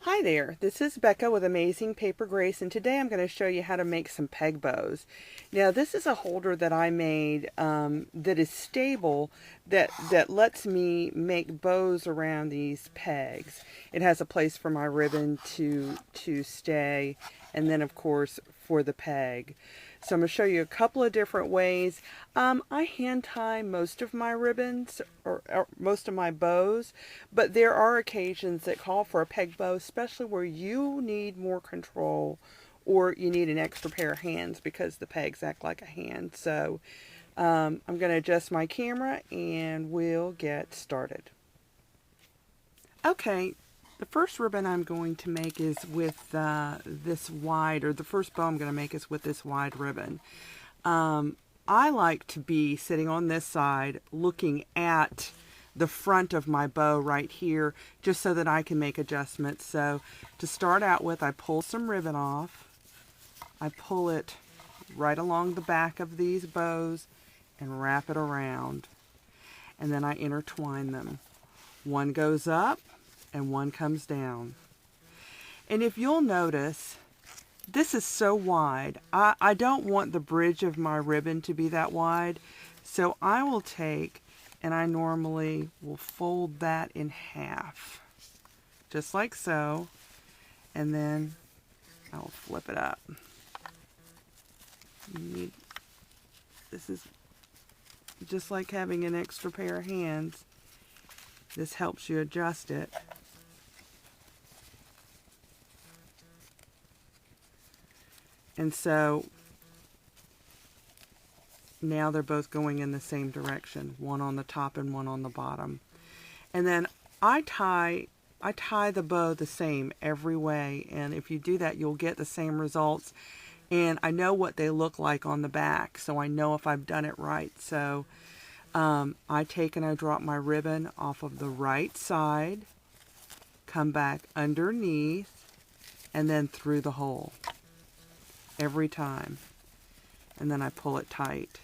Hi there, this is Becca with Amazing Paper Grace, and today I'm going to show you how to make some peg bows. Now this is a holder that I made that is stable, that lets me make bows around these pegs. It has a place for my ribbon to stay, and then of course for the peg. So I'm going to show you a couple of different ways. I hand tie most of my ribbons or most of my bows, but there are occasions that call for a peg bow, especially where you need more control or you need an extra pair of hands because the pegs act like a hand. So I'm going to adjust my camera and we'll get started. Okay, the first ribbon I'm going to make is with this wide, or the first bow I'm going to make is with this wide ribbon. I like to be sitting on this side looking at the front of my bow right here, just so that I can make adjustments. So to start out with, I pull some ribbon off. I pull it right along the back of these bows and wrap it around. And then I intertwine them. One goes up and one comes down. And if you'll notice, this is so wide. I don't want the bridge of my ribbon to be that wide. So I will take, and I normally will fold that in half. Just like so. And then I'll flip it up. This is just like having an extra pair of hands. This helps you adjust it. And so now they're both going in the same direction, one on the top and one on the bottom. And then I tie the bow the same every way, and if you do that you'll get the same results. And I know what they look like on the back, so I know if I've done it right. So I take and I drop my ribbon off of the right side, come back underneath, and then through the hole every time. And then I pull it tight.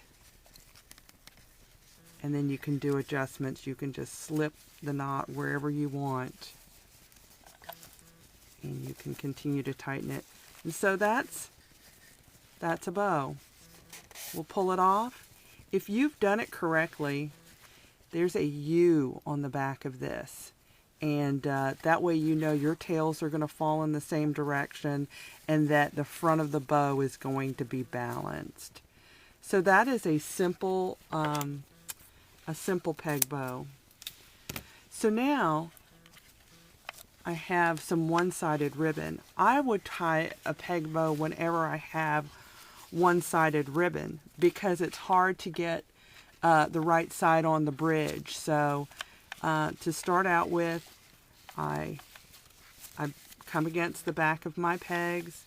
And then you can do adjustments. You can just slip the knot wherever you want. And you can continue to tighten it. And so that's a bow. We'll pull it off. If you've done it correctly, there's a U on the back of this. And that way you know your tails are going to fall in the same direction and that the front of the bow is going to be balanced. So that is a simple peg bow. So now I have some one-sided ribbon. I would tie a peg bow whenever I have one-sided ribbon because it's hard to get the right side on the bridge. So to start out with, I come against the back of my pegs,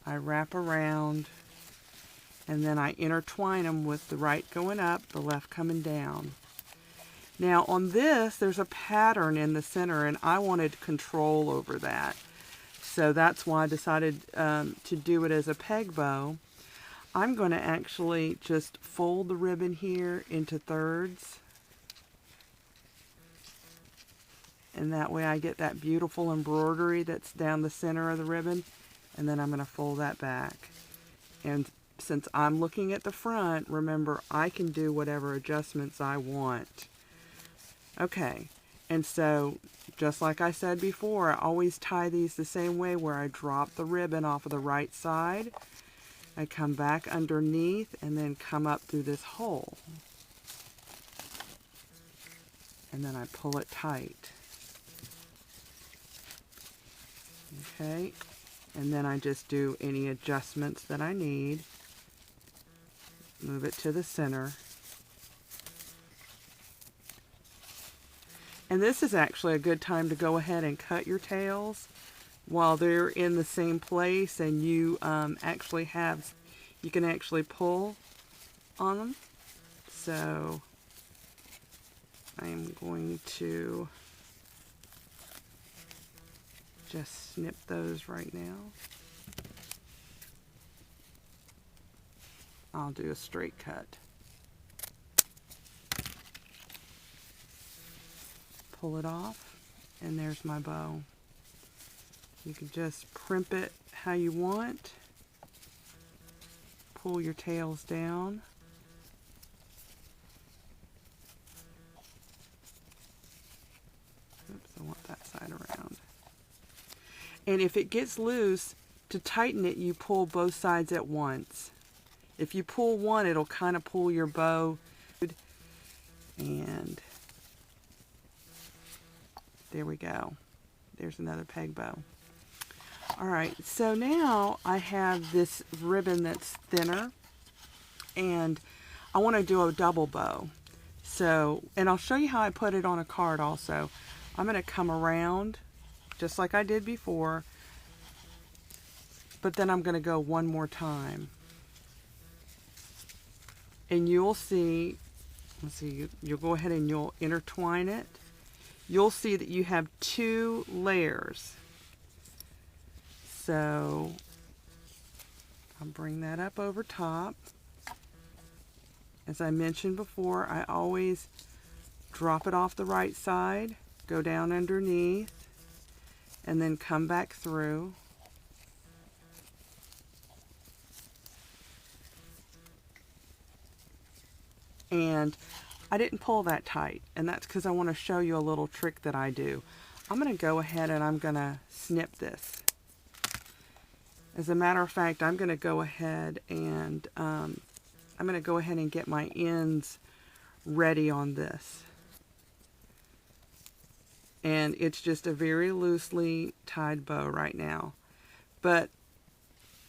I wrap around, and then I intertwine them with the right going up, the left coming down. Now on this, there's a pattern in the center, and I wanted control over that. So that's why I decided to do it as a peg bow. I'm going to actually just fold the ribbon here into thirds. And that way I get that beautiful embroidery that's down the center of the ribbon. And then I'm going to fold that back. And since I'm looking at the front, remember, I can do whatever adjustments I want. Okay, and so just like I said before, I always tie these the same way, where I drop the ribbon off of the right side. I come back underneath and then come up through this hole. And then I pull it tight. Okay, and then I just do any adjustments that I need. Move it to the center. And this is actually a good time to go ahead and cut your tails while they're in the same place, and you you can actually pull on them. So I'm going to just snip those right now. I'll do a straight cut. Pull it off, and there's my bow. You can just primp it how you want. Pull your tails down. Oops, I want that side around. And if it gets loose, to tighten it, you pull both sides at once. If you pull one, it'll kind of pull your bow. And there we go. There's another peg bow. Alright, so now I have this ribbon that's thinner, and I want to do a double bow. So, and I'll show you how I put it on a card also. I'm going to come around just like I did before, but then I'm going to go one more time. And you'll see, let's see, you'll go ahead and you'll intertwine it. You'll see that you have 2 layers. So I'll bring that up over top. As I mentioned before, I always drop it off the right side, go down underneath, and then come back through. And I didn't pull that tight, and that's because I want to show you a little trick that I do. I'm going to go ahead and I'm going to snip this. As a matter of fact, I'm going to go ahead and get my ends ready on this. And it's just a very loosely tied bow right now. But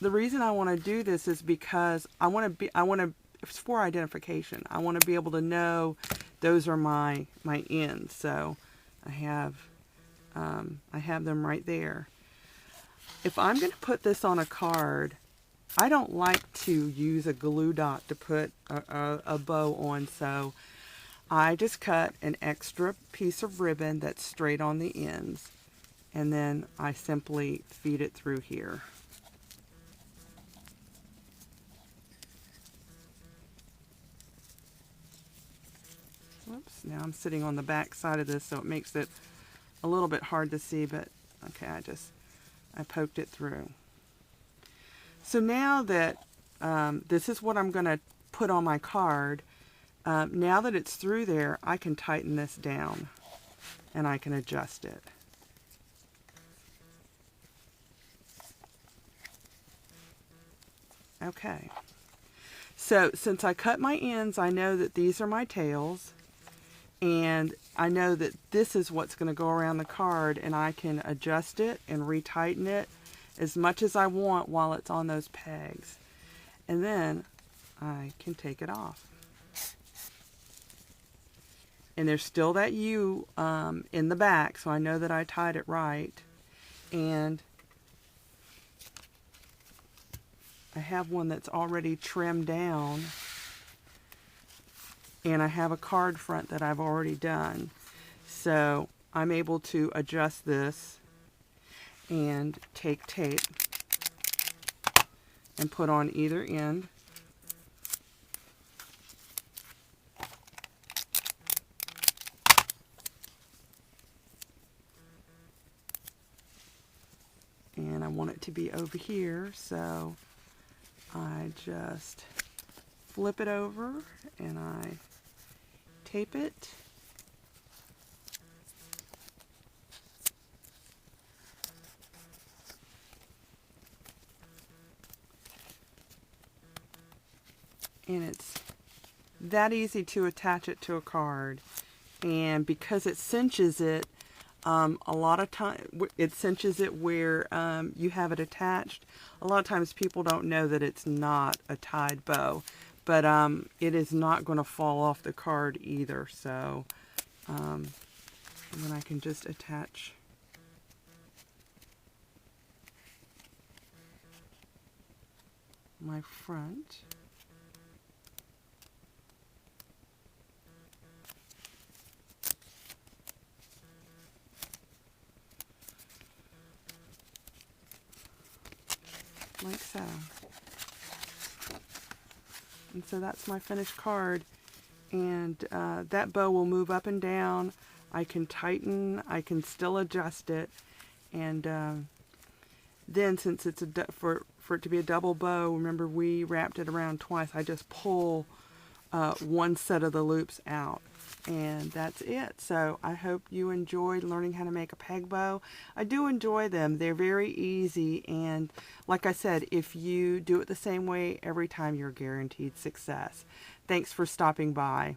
the reason I want to do this is because it's for identification. I want to be able to know those are my ends. So I have them right there. If I'm going to put this on a card, I don't like to use a glue dot to put a bow on, so I just cut an extra piece of ribbon that's straight on the ends, and then I simply feed it through here. Whoops, now I'm sitting on the back side of this, so it makes it a little bit hard to see, but okay, I poked it through. So now that this is what I'm going to put on my card, now that it's through there, I can tighten this down and I can adjust it. Okay. So since I cut my ends, I know that these are my tails, and I know that this is what's going to go around the card, and I can adjust it and retighten it as much as I want while it's on those pegs. And then I can take it off. And there's still that U in the back, so I know that I tied it right. And I have one that's already trimmed down, and I have a card front that I've already done. So I'm able to adjust this and take tape and put on either end. And I want it to be over here, so I just flip it over and I tape it. And it's that easy to attach it to a card. And because it cinches it, a lot of time it cinches it where you have it attached. A lot of times people don't know that it's not a tied bow, but it is not going to fall off the card either. So and then I can just attach my front. Like so. And so that's my finished card, and that bow will move up and down. I can tighten, I can still adjust it, and Then since it's for it to be a double bow, remember we wrapped it around twice, I just pull one set of the loops out, and that's it. So I hope you enjoyed learning how to make a peg bow. I do enjoy them. They're very easy, and like I said, if you do it the same way every time, you're guaranteed success. Thanks for stopping by.